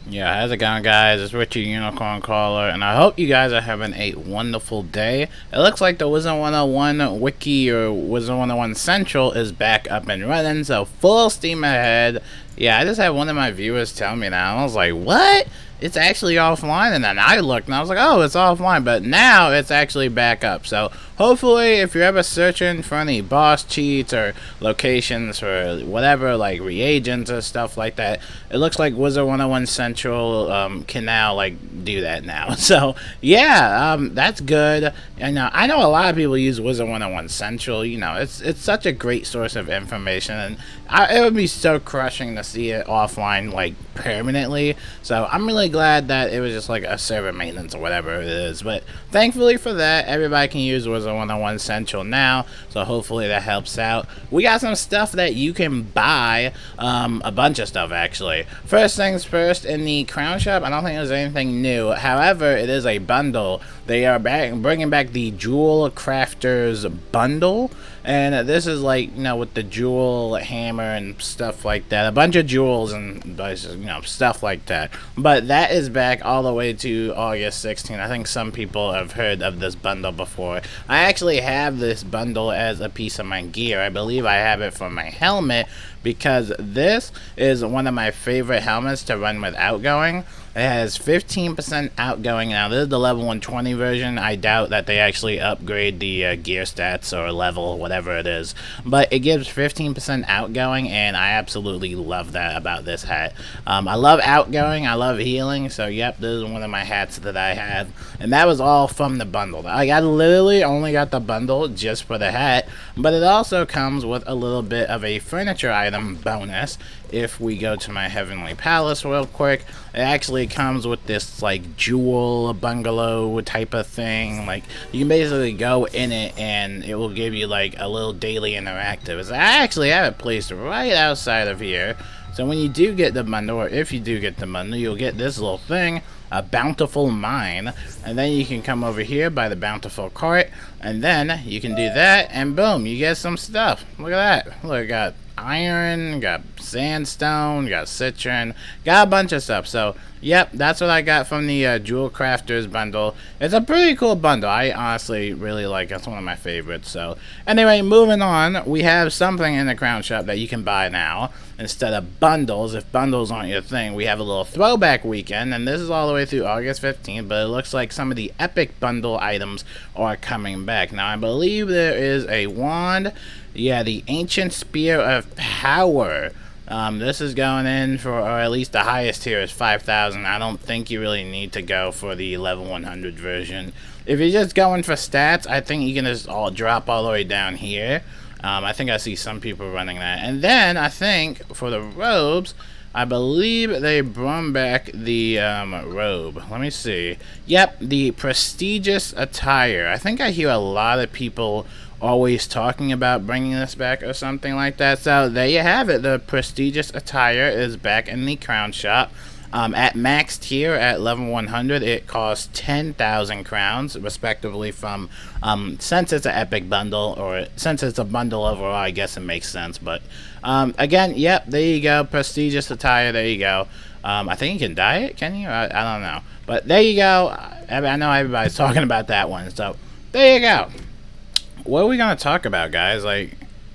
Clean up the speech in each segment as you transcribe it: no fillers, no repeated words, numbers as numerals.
Yeah, how's it going, guys? It's Richard Unicorn Caller, and I hope you guys are having a wonderful day. It looks like the Wizard101 Wiki or Wizard101 Central is back up and running, so full steam ahead. Yeah, I just had one of my viewers tell me that, and I was like, what? It's actually offline, and then I looked and I was like, oh, it's offline, but now it's actually back up. So hopefully if you're ever searching for any boss cheats or locations for whatever, like reagents or stuff like that, it looks like Wizard101 Central can now like do that now. So yeah, that's good. And I know a lot of people use Wizard101 Central. You know, it's such a great source of information, and it would be so crushing to see it offline like permanently. So I'm really glad that it was just like a server maintenance or whatever it is. But thankfully for that, everybody can use Wizard101 Central now, so hopefully that helps out. We got some stuff that you can buy, a bunch of stuff actually. First things first, in the crown shop, I don't think there's anything new. However, it is a bundle. They are bringing back the Jewel Crafters bundle, and this is like, you know, with the jewel hammer and stuff like that, a bunch of jewels and, you know, stuff like that. But that is back all the way to August 16th. I think some people have heard of this bundle before. I actually have this bundle as a piece of my gear. I believe I have it for my helmet, because this is one of my favorite helmets to run with outgoing. It has 15% outgoing. Now, this is the level 120 version. I doubt that they actually upgrade the gear stats or level, whatever it is. But it gives 15% outgoing, and I absolutely love that about this hat. I love outgoing. I love healing. So, yep, this is one of my hats that I have. And that was all from the bundle. Like, I literally only got the bundle just for the hat. But it also comes with a little bit of a furniture item bonus. If we go to my Heavenly Palace real quick, it actually comes with this like jewel bungalow type of thing. Like, you can basically go in it and it will give you like a little daily interactive. I actually have it placed right outside of here. So when you do get the bundle, or if you do get the bundle, you'll get this little thing, a bountiful mine, and then you can come over here by the bountiful cart, and then you can do that, and boom, you get some stuff. Look at that. Look, I got iron, got sandstone, got citron, got a bunch of stuff. So yep, that's what I got from the Jewel Crafters bundle. It's a pretty cool bundle. I honestly really like it. It's one of my favorites. So anyway, moving on, we have something in the crown shop that you can buy now instead of bundles. If bundles aren't your thing, we have a little throwback weekend, and this is all the way through August 15th, but it looks like some of the epic bundle items are coming back. Now, I believe there is a wand. Yeah, the Ancient Spear of Power. This is going in for, or at least the highest tier is 5,000. I don't think you really need to go for the level 100 version. If you're just going for stats, I think you can just drop all the way down here. I think I see some people running that. And then I think for the robes, I believe they brought back the robe. Let me see. Yep, the Prestigious Attire. I think I hear a lot of people always talking about bringing this back or something like that. So there you have it. The Prestigious Attire is back in the crown shop. At max tier at level 100, it costs 10,000 crowns, respectively, from, since it's an epic bundle, or since it's a bundle overall, I guess it makes sense. But, again, yep, there you go, Prestigious Attire, there you go. I think you can dye it, can you? I don't know. But there you go. I know everybody's talking about that one, so there you go. What are we going to talk about, guys? Like,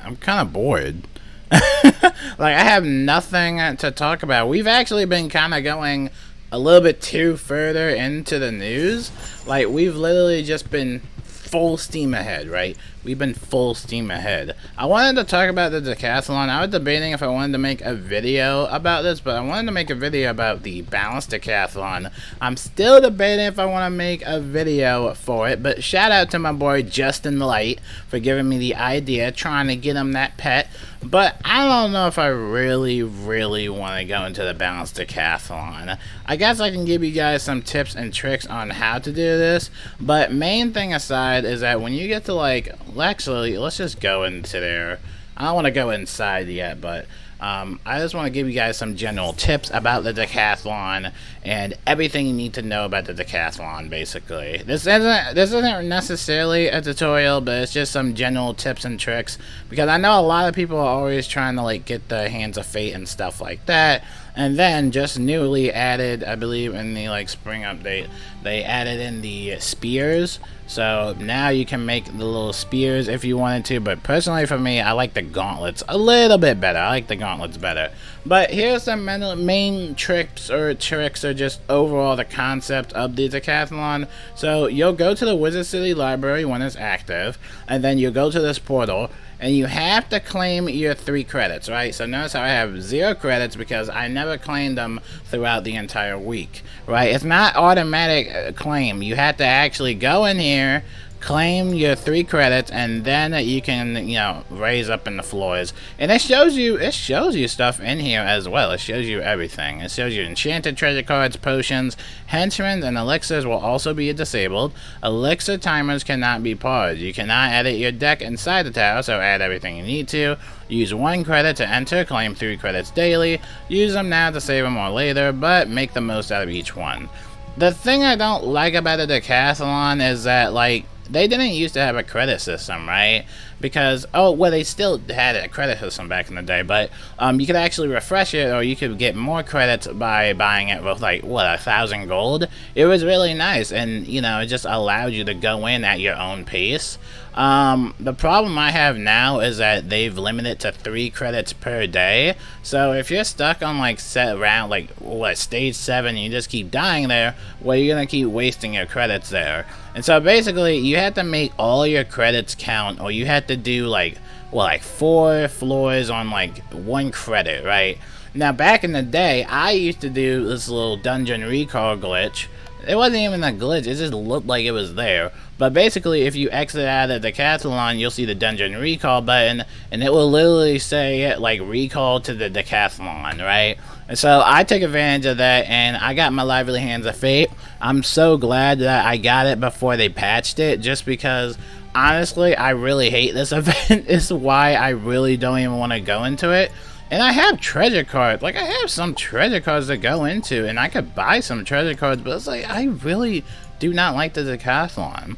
I'm kind of bored. Like, I have nothing to talk about. We've actually been kind of going a little bit too further into the news. Like, we've literally just been full steam ahead, right? We've been full steam ahead. I wanted to talk about the Decathlon. I was debating if I wanted to make a video about this, but I wanted to make a video about the balanced Decathlon. I'm still debating if I want to make a video for it, but shout out to my boy Justin Light for giving me the idea, trying to get him that pet. But I don't know if I really want to go into the balanced Decathlon. I guess I can give you guys some tips and tricks on how to do this, but main thing aside is that when you get to like, actually, let's just go into there. I don't want to go inside yet, but I just want to give you guys some general tips about the Decathlon and everything you need to know about the Decathlon, basically. This isn't necessarily a tutorial, but it's just some general tips and tricks, because I know a lot of people are always trying to like get the Hands of Fate and stuff like that, And then just newly added, I believe in the like spring update, they added in the spears. So now you can make the little spears if you wanted to, but personally for me, I like the gauntlets a little bit better. I like the gauntlets better. But here's the main tricks or just overall the concept of the Decathlon. So you'll go to the Wizard City Library when it's active, and then you go to this portal, and you have to claim your 3 credits, right? So notice how I have 0 credits because I never claimed them throughout the entire week, right? It's not automatic claim. You have to actually go in here, claim your 3 credits, and then you can, you know, raise up in the floors. And it shows you stuff in here as well. It shows you everything. It shows you enchanted treasure cards, potions, henchmen, and elixirs will also be disabled. Elixir timers cannot be paused. You cannot edit your deck inside the tower, so add everything you need to. Use 1 credit to enter, claim 3 credits daily. Use them now to save them all later, but make the most out of each one. The thing I don't like about the Decathlon is that, like, they didn't used to have a credit system, right? Because, oh, well, they still had a credit system back in the day, but you could actually refresh it, or you could get more credits by buying it with, like, what, 1,000 gold? It was really nice, and, you know, it just allowed you to go in at your own pace. The problem I have now is that they've limited to 3 credits per day, so if you're stuck on, like, stage 7, and you just keep dying there, well, you're gonna keep wasting your credits there. And so basically, you have to make all your credits count, or you have to do, like, well, like 4 floors on, like, 1 credit, right? Now, back in the day, I used to do this little dungeon recall glitch. It wasn't even a glitch, it just looked like it was there. But basically, if you exit out of the Decathlon, you'll see the dungeon recall button, and it will literally say, like, recall to the Decathlon, right? And so I took advantage of that, and I got my lively hands of fate. I'm so glad that I got it before they patched it, just because, honestly, I really hate this event. It's why I really don't even want to go into it. And I have treasure cards. Like, I have some treasure cards to go into, and I could buy some treasure cards, but it's like, I really do not like the Decathlon.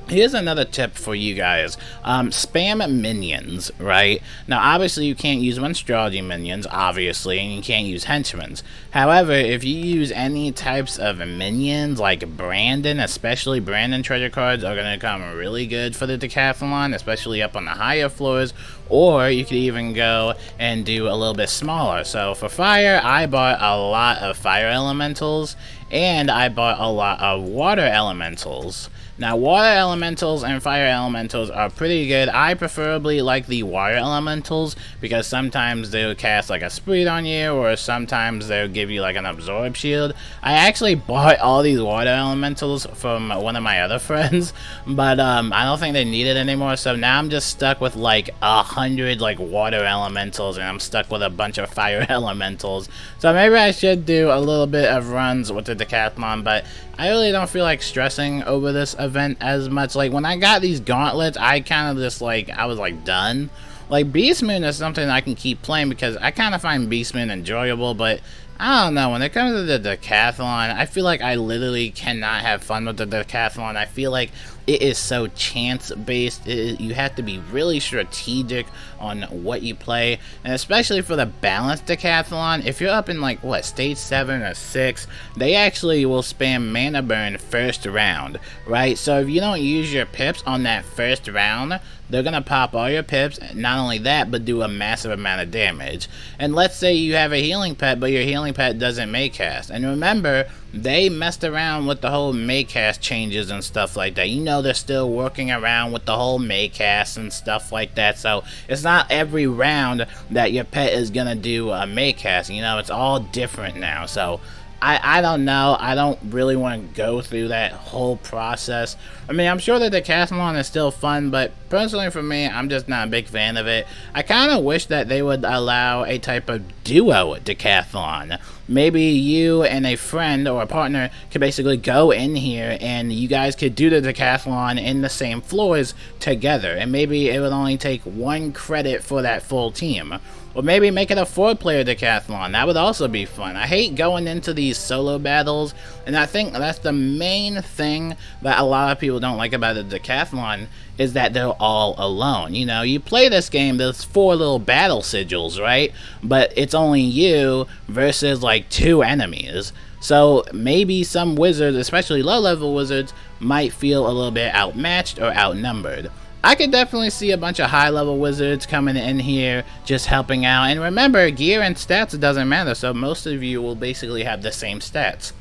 Here's another tip for you guys. Spam minions, right? Now, obviously, you can't use Monstrosity minions, obviously, and you can't use henchmen. However, if you use any types of minions, like Brandon, especially Brandon treasure cards, are going to come really good for the Decathlon, especially up on the higher floors, or you could even go and do a little bit smaller. So, for fire, I bought a lot of fire elementals, and I bought a lot of water elementals. Now, water elementals and fire elementals are pretty good. I preferably like the water elementals because sometimes they'll cast like a speed on you, or sometimes they'll give you like an absorb shield. I actually bought all these water elementals from one of my other friends, but I don't think they need it anymore, so now I'm just stuck with like 100 like water elementals, and I'm stuck with a bunch of fire elementals. So maybe I should do a little bit of runs with the Decathlon, but I really don't feel like stressing over this event as much. Like, when I got these gauntlets, I kind of just, like, I was, like, done. Like, Beast Moon is something I can keep playing because I kind of find Beast Moon enjoyable, but I don't know, when it comes to the Decathlon, I feel like I literally cannot have fun with the Decathlon. I feel like it is so chance-based. You have to be really strategic on what you play, and especially for the balanced Decathlon, if you're up in like, what, stage 7 or 6, they actually will spam mana burn first round, right? So if you don't use your pips on that first round, they're gonna pop all your pips, not only that, but do a massive amount of damage. And let's say you have a healing pet, but your healing pet doesn't Maycast. And remember, they messed around with the whole Maycast changes and stuff like that. You know, they're still working around with the whole Maycast and stuff like that. So it's not every round that your pet is gonna do a Maycast. You know, it's all different now. So I don't know. I don't really want to go through that whole process. I mean, I'm sure that the Decathlon is still fun, but personally for me, I'm just not a big fan of it. I kind of wish that they would allow a type of duo Decathlon. Maybe you and a friend or a partner could basically go in here and you guys could do the Decathlon in the same floors together. And maybe it would only take 1 credit for that full team. Or maybe make it a 4-player decathlon. That would also be fun. I hate going into these solo battles, and I think that's the main thing that a lot of people don't like about the decathlon, is that they're all alone. You know, you play this game, there's 4 little battle sigils, right? But it's only you versus like 2 enemies. So maybe some wizards, especially low-level wizards, might feel a little bit outmatched or outnumbered. I could definitely see a bunch of high-level wizards coming in here, just helping out. And remember, gear and stats doesn't matter, so most of you will basically have the same stats.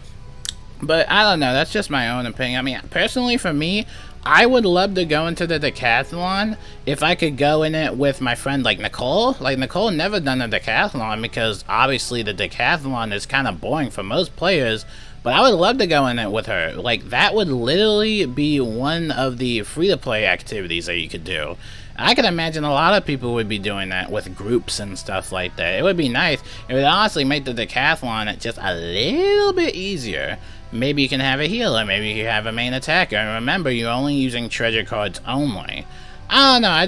But I don't know, that's just my own opinion. I mean, personally for me, I would love to go into the decathlon if I could go in it with my friend like Nicole. Like, Nicole never done a decathlon because obviously the decathlon is kind of boring for most players. But I would love to go in it with her. Like, that would literally be one of the free-to-play activities that you could do. I can imagine a lot of people would be doing that with groups and stuff like that. It would be nice. It would honestly make the decathlon just a little bit easier. Maybe you can have a healer, maybe you have a main attacker, and remember, you're only using treasure cards only. I don't know, I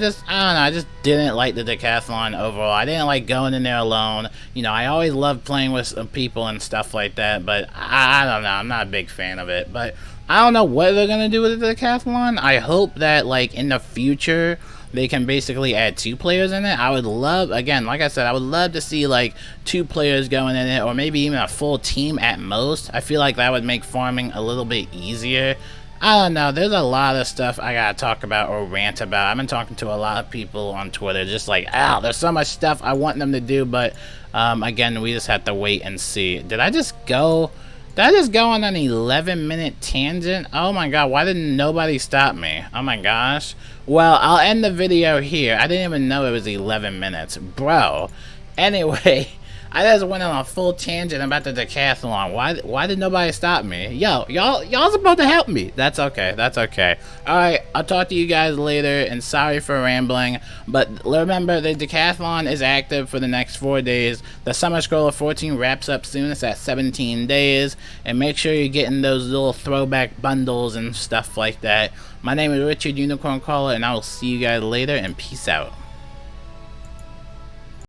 just didn't like the decathlon overall. I didn't like going in there alone. You know, I always loved playing with some people and stuff like that, but I don't know, I'm not a big fan of it. But I don't know what they're gonna do with the decathlon. I hope that, like, in the future, they can basically add 2 players in it. I would love, again, like I said, I would love to see like 2 players going in it, or maybe even a full team at most. I feel like that would make farming a little bit easier. I don't know, there's a lot of stuff I gotta talk about or rant about. I've been talking to a lot of people on Twitter, just like, ow, there's so much stuff I want them to do, but again, we just have to wait and see. Did I just go on an 11-minute tangent? Oh my god, why didn't nobody stop me? Oh my gosh. Well, I'll end the video here. I didn't even know it was 11 minutes. Bro. Anyway, I just went on a full tangent about the decathlon. Why did nobody stop me? Yo, y'all supposed to help me. That's okay. That's okay. Alright, I'll talk to you guys later, and sorry for rambling. But remember, the decathlon is active for the next 4 days. The Summer Scroll of 14 wraps up soon. It's at 17 days. And make sure you're getting those little throwback bundles and stuff like that. My name is Richard Unicorn Caller, and I will see you guys later, and peace out.